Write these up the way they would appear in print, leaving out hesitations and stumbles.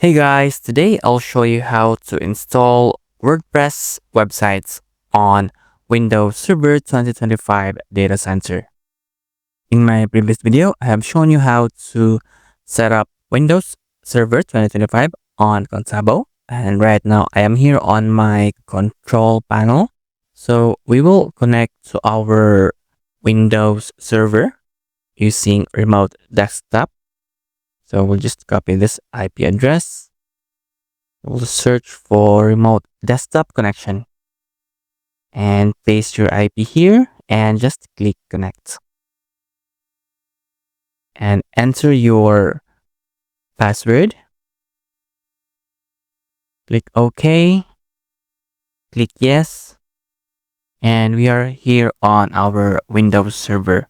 Hey guys, today I'll show you how to install WordPress websites on Windows Server 2025 Data Center. In my previous video, I have shown you how to set up Windows Server 2025 on Contabo. And right now I am here on my control panel. So we will connect to our Windows Server using remote desktop. So we'll just copy this IP address. We'll search for remote desktop connection and paste your IP here and just click connect. And enter your password. Click OK. Click yes. And we are here on our Windows server.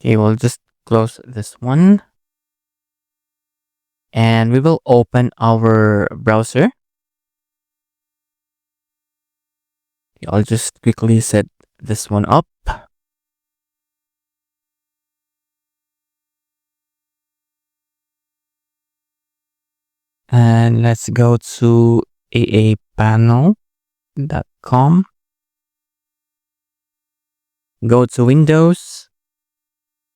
Okay, we'll just close this one. And we will open our browser. Okay, I'll just quickly set this one up. And let's go to aaPanel.com. Go to Windows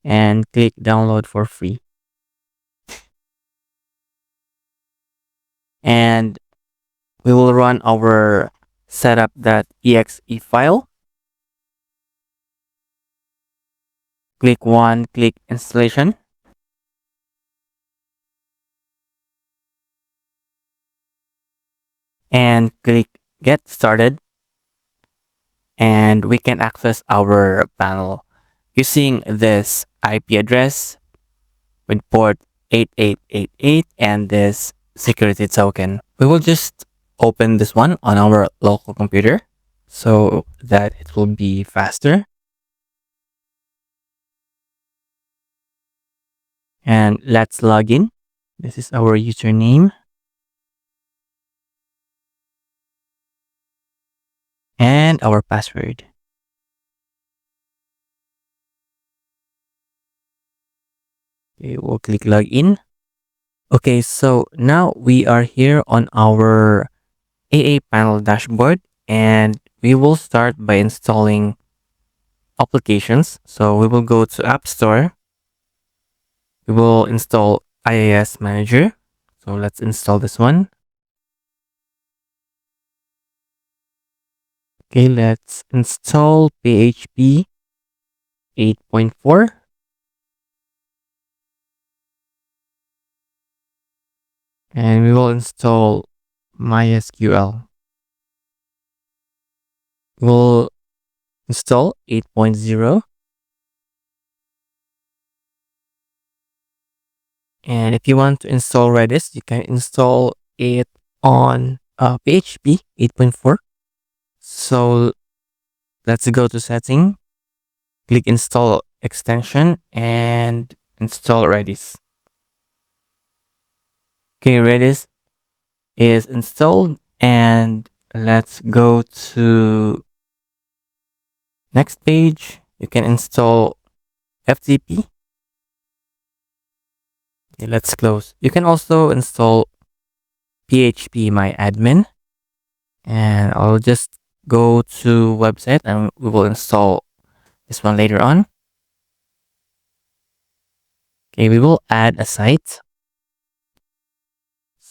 and click download for free. And we will run our setup.exe file. Click installation. And click get started. And we can access our panel using this IP address with port 8888 and this security token. We will just open this one on our local computer so that it will be faster. And let's log in. This is our username. And our password. Okay, we'll click login. Okay, so now we are here on our aaPanel dashboard and we will start by installing applications. So we will go to App Store. We will install IIS Manager. So let's install this one. Okay, let's install PHP 8.4. And we will install MySQL. We'll install 8.0. And if you want to install Redis, you can install it on PHP 8.4. So let's go to setting, click install extension and install Redis. Okay, Redis is installed and let's go to next page. You can install FTP. Okay, let's close. You can also install PHP My Admin, and I'll just go to website and we will install this one later on. Okay, we will add a site.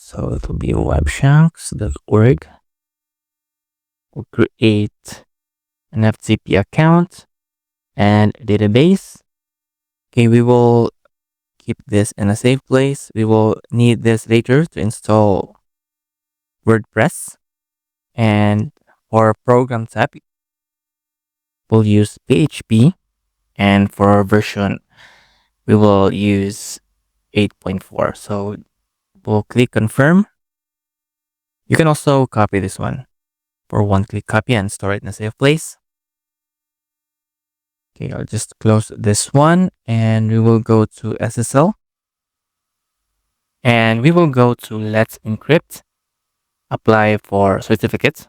So it will be webshanks.org. We'll create an FTP account and database. Okay, we will keep this in a safe place. We will need this later to install WordPress. And for program type, we'll use PHP. And for version, we will use 8.4. So we'll click confirm. You can also copy this one for one-click copy and store it in a safe place. Okay, I'll just close this one and we will go to SSL. And we will go to Let's Encrypt, apply for certificates.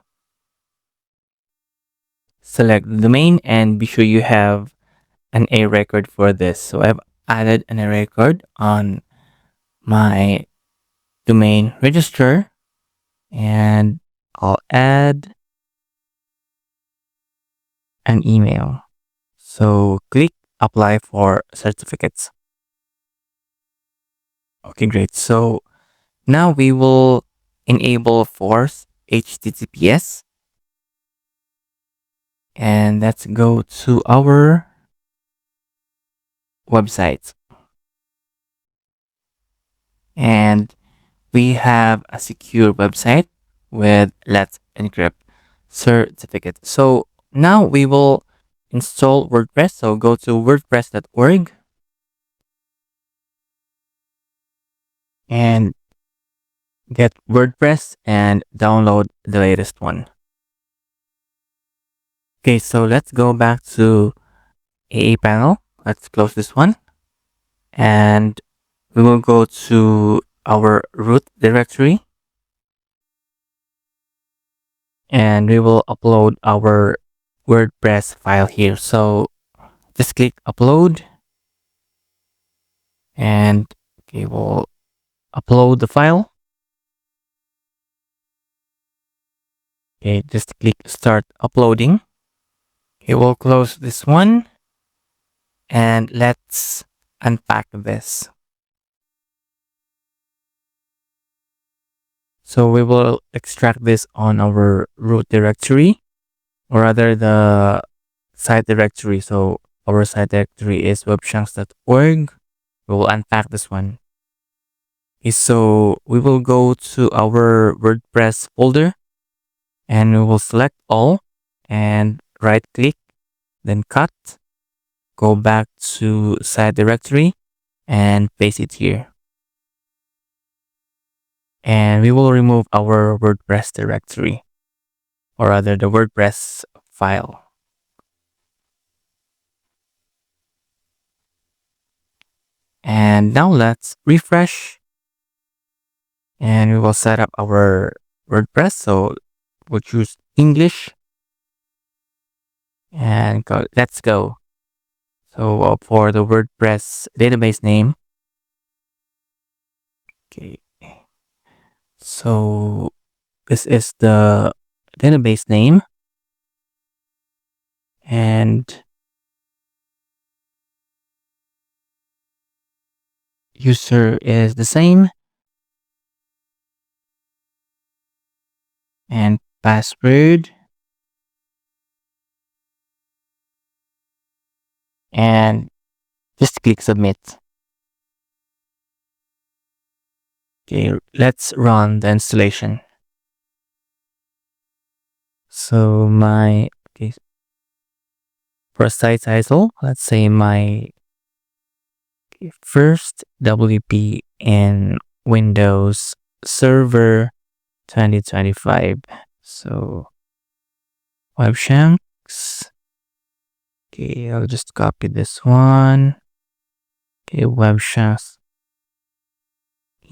Select the domain and be sure you have an A record for this. So added an array code on my domain register, and I'll add an email. So click apply for certificates. Okay, great. So now we will enable force HTTPS, and let's go to our website. And we have a secure website with Let's Encrypt certificate. So now we will install WordPress. So go to wordpress.org and get WordPress and download the latest one. Okay, so let's go back to aaPanel. Let's close this one. And we will go to our root directory. And we will upload our WordPress file here. So just click upload. And okay, we'll upload the file. Okay, just click start uploading. Okay, we'll close this one. And let's unpack this. So we will extract this on our root directory, or rather the site directory. So our site directory is webchunks.org. We will unpack this one. Okay, so we will go to our WordPress folder and we will select all and right click, then cut, go back to site directory and paste it here. And we will remove our WordPress directory, or rather the WordPress file. And now let's refresh and we will set up our WordPress. So we'll choose English and go, let's go. So for the WordPress database name, okay. So this is the database name and user is the same and password and just click submit. Okay, let's run the installation. So my, okay, for a site title, let's say my first WP in Windows Server 2025. So webshanks. Okay, I'll just copy this one. Okay, webshanks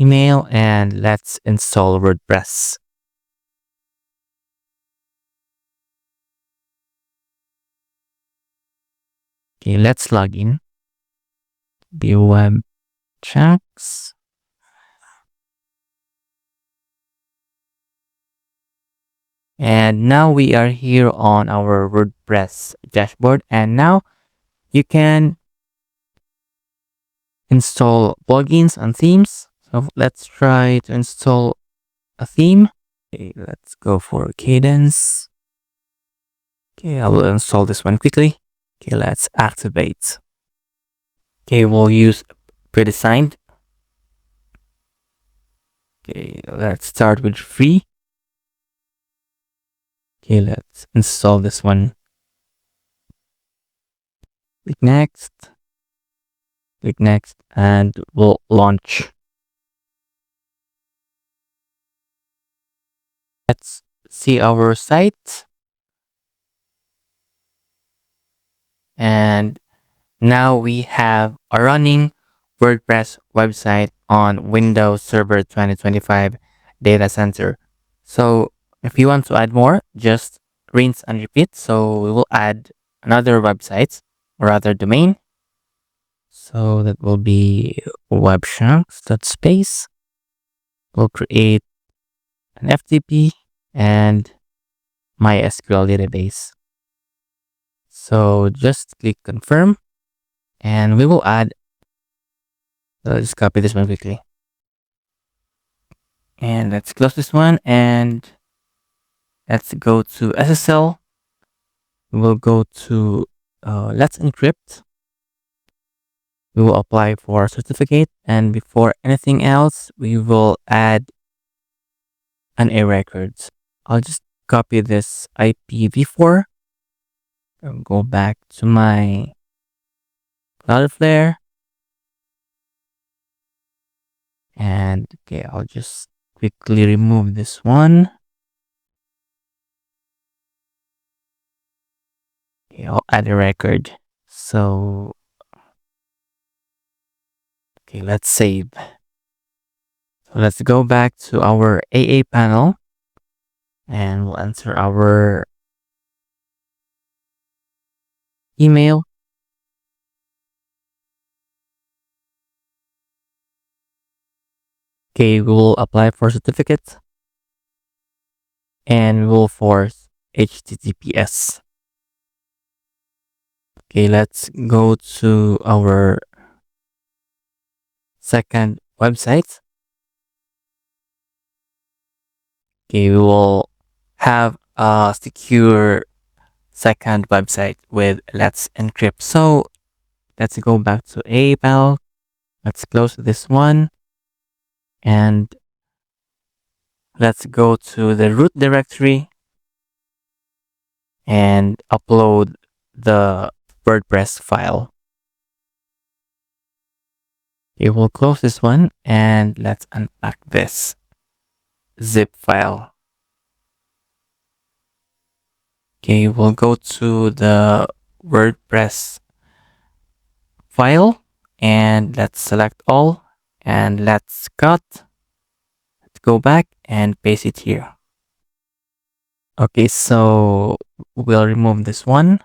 email, and let's install WordPress. Okay, let's log in. The webshanks. And now we are here on our WordPress dashboard, and now you can install plugins and themes. So let's try to install a theme. Okay, let's go for Cadence. Okay, I will install this one quickly. Okay, let's activate. Okay, we'll use pre-designed. Okay, let's start with free. Okay, let's install this one. Click next. Click next, and we'll launch. Let's see our site. And now we have a running WordPress website on Windows Server 2025 data center. So if you want to add more, just rinse and repeat. So we will add another website or other domain. So that will be webchunks.space. We'll create an FTP and MySQL database. So just click confirm and we will add, just copy this one quickly. And let's close this one and let's go to SSL. We'll go to Let's Encrypt. We will apply for certificate, and before anything else, we will add an A records. I'll just copy this IPv4 and go back to my Cloudflare. And okay, I'll just quickly remove this one. Okay, I'll add a record. So, okay, let's save. So let's go back to our aaPanel and we'll enter our email. Okay, we will apply for certificate and we'll force HTTPS. Okay, let's go to our second website. Okay, we will have a secure second website with Let's Encrypt. So let's go back to aaPanel. Let's close this one and let's go to the root directory and upload the WordPress file. Okay, we'll close this one and let's unpack this zip file. Okay, we'll go to the WordPress file and let's select all and let's cut. Let's go back and paste it here. Okay, so we'll remove this one.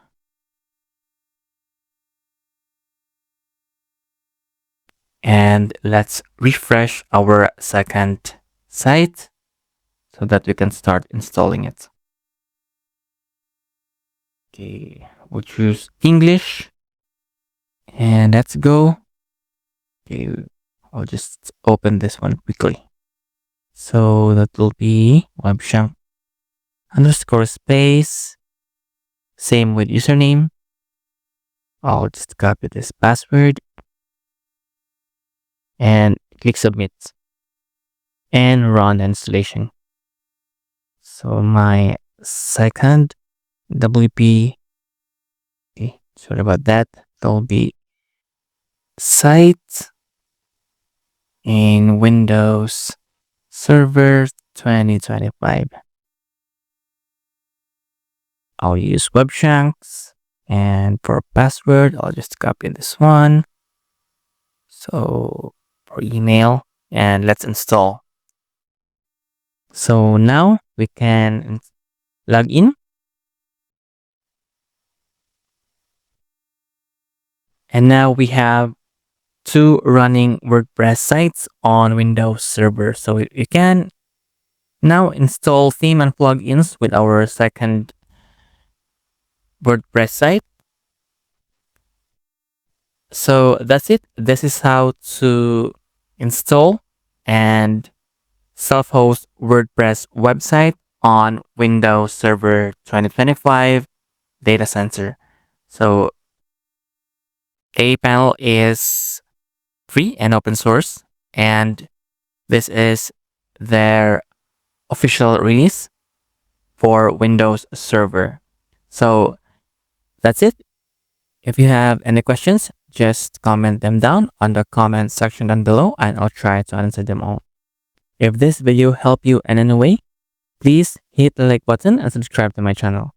And let's refresh our second site so that we can start installing it. Okay, we'll choose English and let's go. Okay, I'll just open this one quickly. So that will be webchunk underscore space. Same with username. I'll just copy this password and click submit and run the installation. So my second WP, okay, sorry about that. That'll be site in Windows Server 2025. I'll use webchunks, and for password, I'll just copy this one. So for email, and let's install. So now we can log in. And now we have 2 running WordPress sites on Windows Server. So you can now install theme and plugins with our second WordPress site. So that's it. This is how to install and self-host WordPress website on Windows Server 2025 data center. So aaPanel is free and open source, and this is their official release for Windows Server. So that's it. If you have any questions, just comment them down on the comment section down below and I'll try to answer them all. If this video helped you in any way, please hit the like button and subscribe to my channel.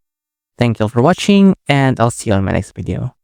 Thank you all for watching and I'll see you on my next video.